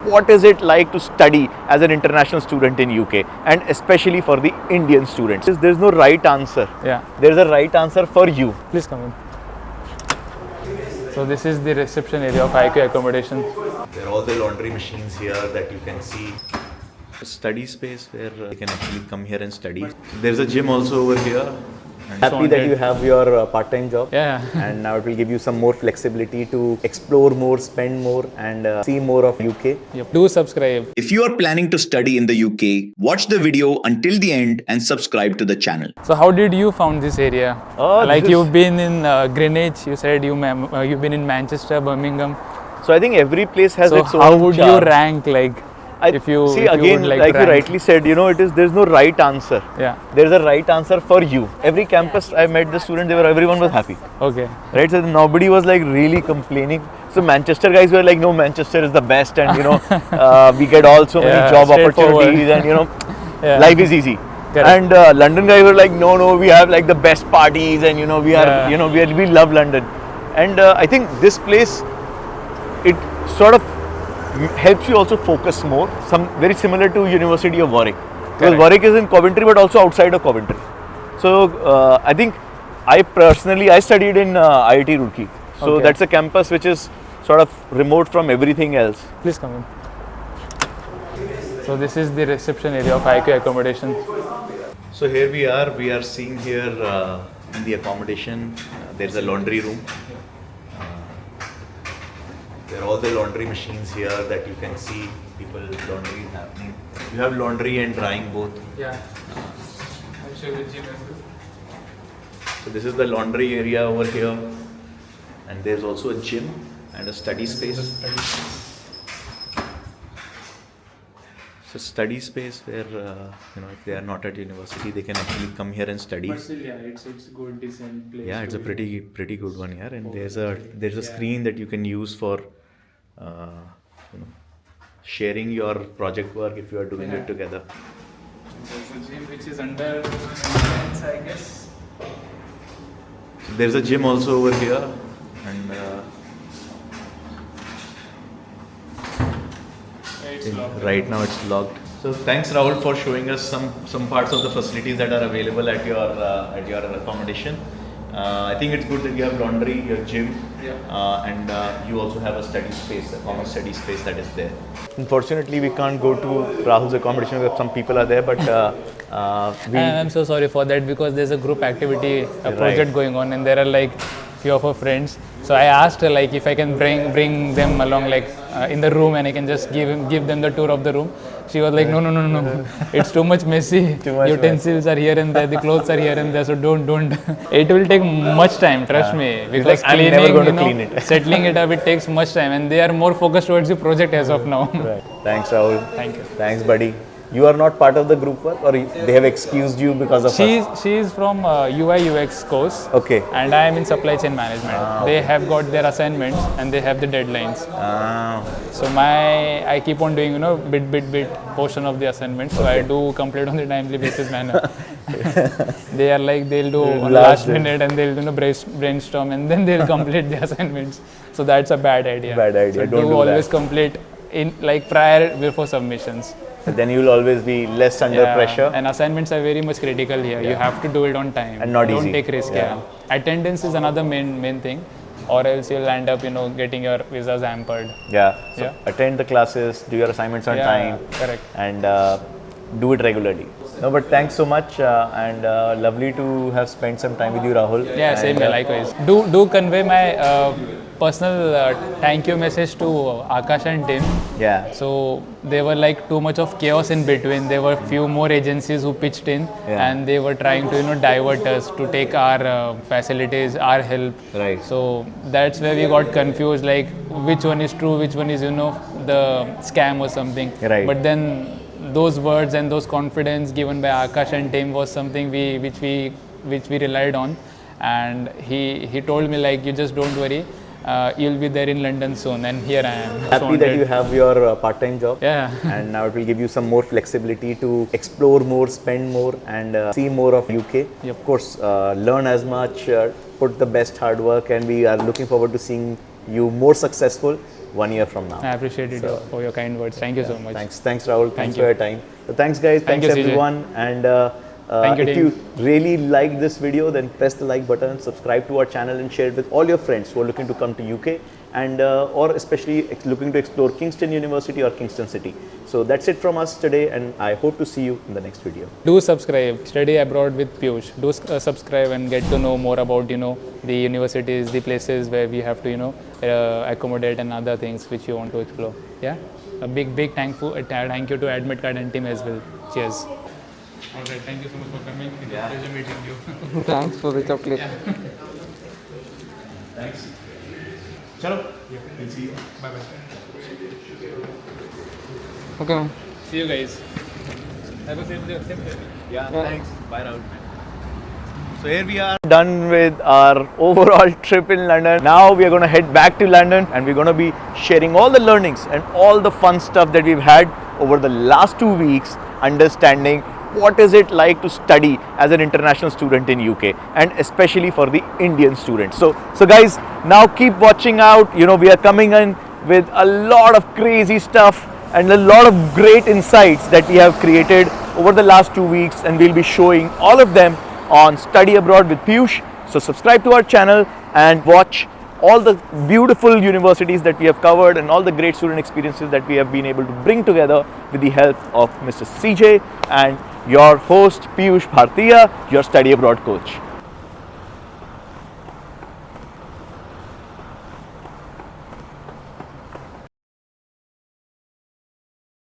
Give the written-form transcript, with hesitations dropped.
what is it like to study as an international student in UK, and especially for the Indian students. There's no right answer. Yeah. There's a right answer for you. Please come in. So this is the reception area of IQ Accommodation. There are all the laundry machines here that you can see. A study space where you can actually come here and study. There's a gym also over here. Happy that you have your part-time job. Yeah. And now it will give you some more flexibility to explore more, spend more, and see more of UK. Yep. Do subscribe. If you are planning to study in the UK, watch the video until the end and subscribe to the channel. So how did you found this area? Like you've been in Greenwich, you said you've been in Manchester, Birmingham. So I think every place has its own how would charm. you rank, like, if you see, if you again, would like like to you rank? rightly said, there's no right answer. Yeah. There's a right answer for you. Every campus I met the students, everyone was happy. Okay. Right, so nobody was like really complaining. So Manchester guys were like, no, Manchester is the best, and we get all so many job opportunities, and life is easy. Correct. And London guys were like, no, we have like the best parties, and we love London. And I think this place, it sort of helps you also focus more. Very similar to University of Warwick. Because Warwick is in Coventry, but also outside of Coventry. So I think I studied in IIT Roorkee. So that's a campus which is sort of remote from everything else. Please come in. So this is the reception area of IQ Accommodation. So here we are seeing here in the accommodation, there's a laundry room. There are all the laundry machines here that you can see people laundry happening. You have laundry and drying both. Yeah. I'll show you the gym as well. So this is the laundry area over here, and there's also a gym and a study space. So study space where if they are not at university, they can actually come here and study. But still, yeah, it's good, decent place. Yeah, it's a pretty good one here, and there's a screen that you can use for sharing your project work if you are doing it together. There's a gym which is under fence, I guess. So there's a gym also over here, and right now it's locked. So thanks Rahul for showing us some parts of the facilities that are available at your accommodation. I think it's good that you have laundry, your gym, and you also have a study space, a common study space that is there. Unfortunately, we can't go to Rahul's accommodation because some people are there, but I'm so sorry for that, because there's a group activity, a project going on, and there are like few of her friends. So I asked her like if I can bring them along in the room, and I can just give them the tour of the room. She was like, no, it's too much messy. Utensils are here and there, the clothes are here and there, so don't. It will take much time, trust me, because like, I'm never going to clean it. Settling it up, it takes much time, and they are more focused towards the project as of now. Right. Thanks Rahul. Thank you. Thanks buddy. You are not part of the group work, or they have excused you because of us? She is from UI UX course. Okay. And I am in supply chain management. They have got their assignments and they have the deadlines. So I keep on doing bit portion of the assignment. So I do complete on the timely basis manner. They are like, they'll do last minute and they'll brainstorm and then they'll complete the assignments. So that's a bad idea. So Don't do always that. complete in prior before submissions. Then you will always be less under pressure. And assignments are very much critical here. You have to do it on time. And not Don't easy. take risk. Attendance is another main thing, or else you'll end up getting your visas hampered. So attend the classes, do your assignments on time. Correct. And do it regularly. No, but thanks so much, and lovely to have spent some time with you, Rahul. Yeah, same here, likewise. Do convey my personal thank you message to Akash and Tim. Yeah. So there were like too much of chaos in between. There were few more agencies who pitched in, and they were trying to divert us to take our facilities, our help. Right. So that's where we got confused, like which one is true, which one is the scam or something. Right. But then those words and those confidence given by Akash and Tim was something which we relied on, and he told me like, you just don't worry, you'll be there in London soon, and here I am. Happy that you have your part-time job. Yeah. And now it will give you some more flexibility to explore more, spend more, and see more of UK. Yep. Of course, learn as much, put the best hard work, and we are looking forward to seeing you more successful 1 year from now. I appreciate it for your kind words. Thank you so much. Thanks Rahul. Thanks for you. your time. So thanks guys. Thank Thanks you, CJ. everyone. And Thank you, if team. you really like this video, then press the like button, subscribe to our channel, and share it with all your friends who are looking to come to UK and or especially looking to explore Kingston University or Kingston City. So that's it from us today, and I hope to see you in the next video. Do subscribe. Study abroad with Piyush. Do subscribe and get to know more about the universities, the places where we have to accommodate and other things which you want to explore. Yeah. A big thank you to Admit Card and team as well. Cheers. All right. Thank you so much for coming. It was a pleasure meeting you. Thanks for the chocolate. Thanks. Chalo. We'll see you. Bye bye. Okay, man. See you guys. Have a safe day. Yeah, thanks. Bye, Rahul. So here we are done with our overall trip in London. Now we are going to head back to London, and we're going to be sharing all the learnings and all the fun stuff that we've had over the last 2 weeks, understanding what is it like to study as an international student in UK, and especially for the Indian students. So guys, now keep watching out. We are coming in with a lot of crazy stuff and a lot of great insights that we have created over the last 2 weeks, and we'll be showing all of them on Study Abroad with Piyush. So subscribe to our channel and watch all the beautiful universities that we have covered and all the great student experiences that we have been able to bring together with the help of Mr. CJ and your host Piyush Bhartiya, your Study Abroad coach.